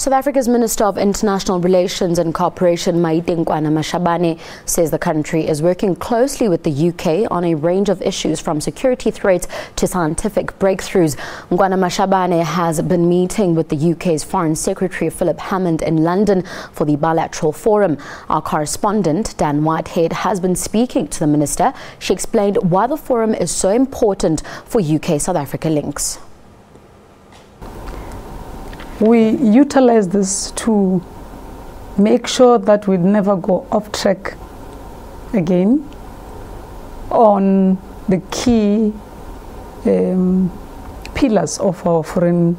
South Africa's Minister of International Relations and Cooperation, Maite Nkoana-Mashabane, says the country is working closely with the UK on a range of issues from security threats to scientific breakthroughs. Nkoana-Mashabane has been meeting with the UK's Foreign Secretary Philip Hammond in London for the bilateral forum. Our correspondent, Dan Whitehead, has been speaking to the minister. She explained why the forum is so important for UK-South Africa links. We utilize this to make sure that we never go off track again on the key pillars of our foreign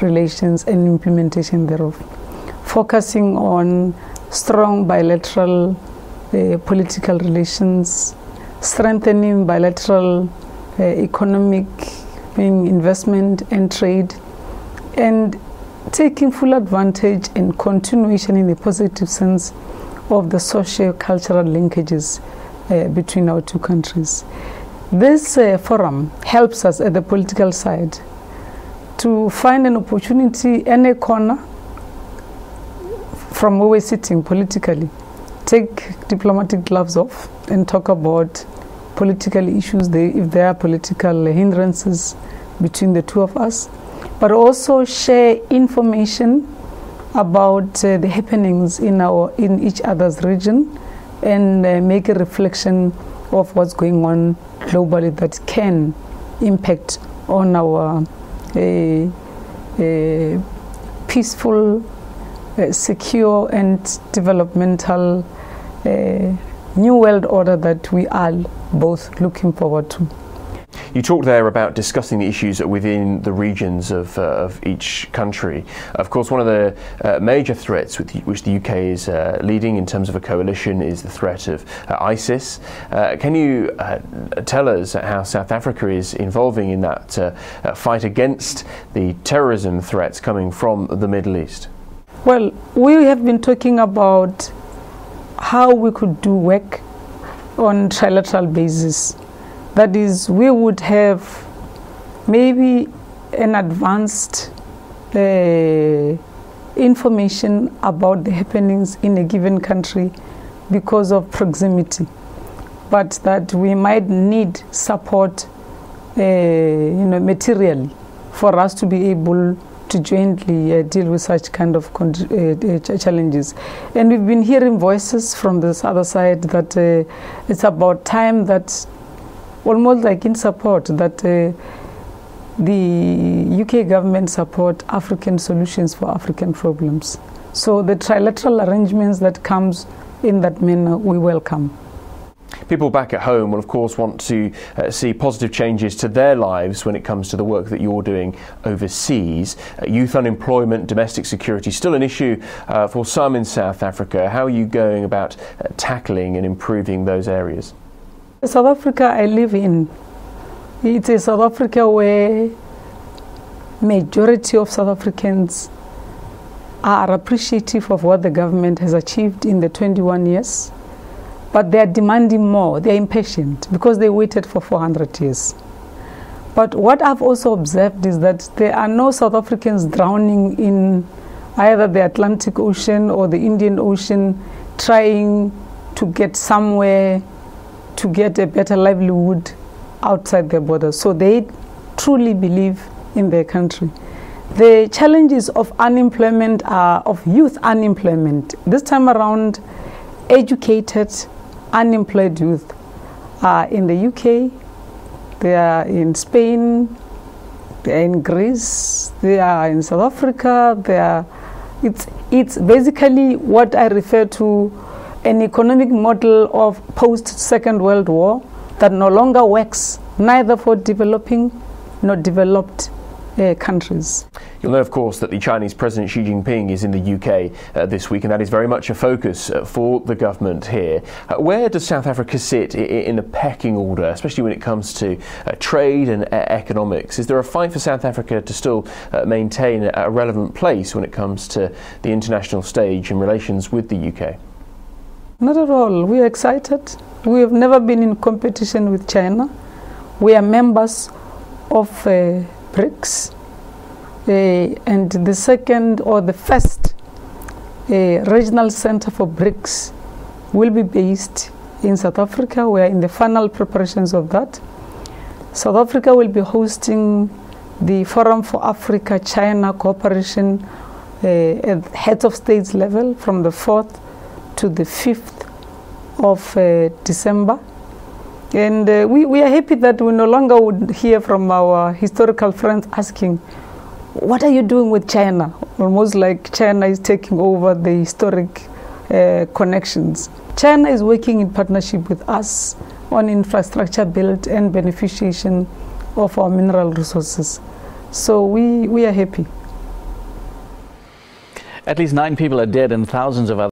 relations and implementation thereof, focusing on strong bilateral political relations, strengthening bilateral economic investment and trade, and taking full advantage and continuation in a positive sense of the socio-cultural linkages between our two countries. This forum helps us at the political side to find an opportunity and a corner from where we're sitting politically, take diplomatic gloves off and talk about political issues, if there are political hindrances between the two of us, but also share information about the happenings in each other's region and make a reflection of what's going on globally that can impact on our peaceful, secure and developmental new world order that we are both looking forward to. You talked there about discussing the issues within the regions of each country. Of course, one of the major threats which the UK is leading in terms of a coalition is the threat of ISIS. Can you tell us how South Africa is involving in that fight against the terrorism threats coming from the Middle East? Well, we have been talking about how we could do work on trilateral basis. That is, we would have maybe an advanced information about the happenings in a given country because of proximity, but that we might need support materially for us to be able to jointly deal with such kind of challenges. And we've been hearing voices from this other side that it's about time that, almost like in support, that the UK government support African solutions for African problems. So the trilateral arrangements that comes in that manner, we welcome. People back at home will of course want to see positive changes to their lives when it comes to the work that you're doing overseas. Youth unemployment, domestic security, still an issue for some in South Africa. How are you going about tackling and improving those areas? South Africa I live in, it's a South Africa where majority of South Africans are appreciative of what the government has achieved in the 21 years, but they are demanding more. They are impatient because they waited for 400 years. But what I've also observed is that there are no South Africans drowning in either the Atlantic Ocean or the Indian Ocean trying to get somewhere to get a better livelihood outside their borders. So they truly believe in their country. The challenges of unemployment are of youth unemployment. This time around, educated, unemployed youth are in the UK, they are in Spain, they are in Greece, they are in South Africa. It's basically what I refer to an economic model of post-Second World War that no longer works, neither for developing nor developed countries. You'll know, of course, that the Chinese President Xi Jinping is in the UK this week, and that is very much a focus for the government here. Where does South Africa sit in the pecking order, especially when it comes to trade and economics? Is there a fight for South Africa to still maintain a relevant place when it comes to the international stage in relations with the UK? Not at all. We are excited. We have never been in competition with China. We are members of BRICS. and the second or the first regional center for BRICS will be based in South Africa. We are in the final preparations of that. South Africa will be hosting the Forum for Africa-China Cooperation at heads of states level from the 4th to the 5th of December. And we are happy that we no longer would hear from our historical friends asking, what are you doing with China? Almost like China is taking over the historic connections. China is working in partnership with us on infrastructure build and beneficiation of our mineral resources. So we are happy. At least 9 people are dead and thousands of others